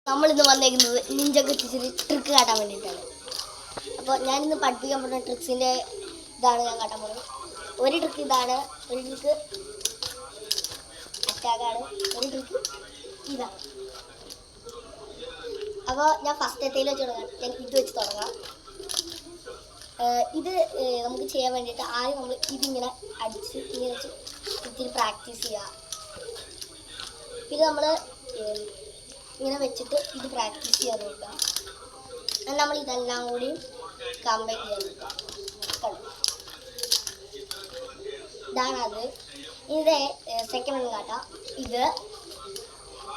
നമ്മളിന്ന് വന്നേക്കുന്നത് Ninja കൊച്ചിച്ചിരി trick കാട്ടാൻ വേണ്ടിയിട്ടാണ്. അപ്പോൾ ഞാനിന്ന് പഠിപ്പിക്കാൻ പോകുന്ന ട്രിക്സിൻ്റെ ഇതാണ് ഞാൻ കാട്ടാൻ പോകുന്നത്. ഒരു ട്രിക്ക് ഇതാണ്, ഒരു ട്രിക്ക് അറ്റാക്കാണ്, ഒരു ട്രിക്ക് ഇതാണ്. അപ്പോൾ ഞാൻ ഫസ്റ്റ് എത്തേൽ വെച്ച് തുടങ്ങാം. ഞാൻ ഇത് വെച്ച് തുടങ്ങാം. ഇത് നമുക്ക് ചെയ്യാൻ വേണ്ടിയിട്ട് ആദ്യം നമ്മൾ ഇതിങ്ങനെ അടിച്ച് ഇങ്ങനെ വെച്ച് ഇത്തിരി പ്രാക്ടീസ് ചെയ്യുക. പിന്നെ നമ്മൾ ഇങ്ങനെ വെച്ചിട്ട് ഇത് പ്രാക്ടീസ് ചെയ്യാൻ നോക്കുക. എന്നാൽ നമ്മൾ ഇതെല്ലാം കൂടി കമ്പൈൻ ചെയ്യാൻ നോക്കുക. ഇതാണത്. ഇത് സെക്കൻഡ് ഒന്ന് കാട്ടാം.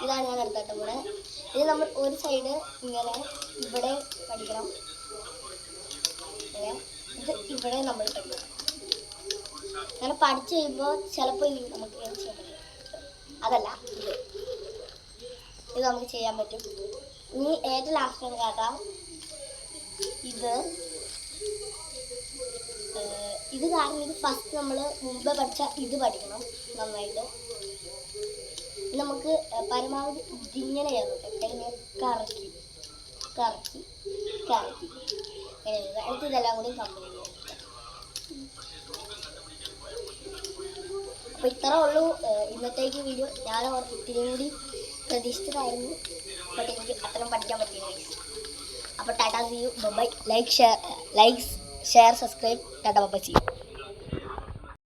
ഇതാണ് ഞാൻ എടുത്തിട്ട് കൂടെ. ഇത് നമ്മൾ ഒരു സൈഡ് ഇങ്ങനെ ഇവിടെ പഠിക്കണം, ഇത് ഇവിടെ നമ്മൾ പഠിക്കണം. അങ്ങനെ പഠിച്ചു കഴിയുമ്പോൾ ചിലപ്പോൾ നമുക്ക് ചെയ്യാൻ പറ്റും. അതല്ല, ഇത് നമുക്ക് ചെയ്യാൻ പറ്റും. ഇനി ഏറ്റവും ലാസ്റ്റ് ഒന്ന് കാട്ടാം. ഇത് കാരണം ഇത് ഫസ്റ്റ് നമ്മൾ മുമ്പ് പഠിച്ച ഇത് പഠിക്കണം നന്നായിട്ട്. നമുക്ക് പരമാവധി ഇതിങ്ങനെ ചെയ്യാൻ പറ്റും. ഇങ്ങനെ കറക്കി കറക്കി കറക്കി അടുത്ത് ഇതെല്ലാം കൂടി കംപ്ലീറ്റ് ചെയ്യാം. അപ്പോൾ ഇത്രേ ഉള്ളൂ ഇന്നത്തേക്ക് വീഡിയോ. ഞാൻ ഇത്തിരിയും കൂടി പ്രതീക്ഷിച്ചതായിരുന്നു, ബട്ട് എനിക്ക് അത്രയും പഠിക്കാൻ പറ്റിയില്ല. അപ്പോൾ tata, see you, bye. Like share subscribe. Tata, bye, see U.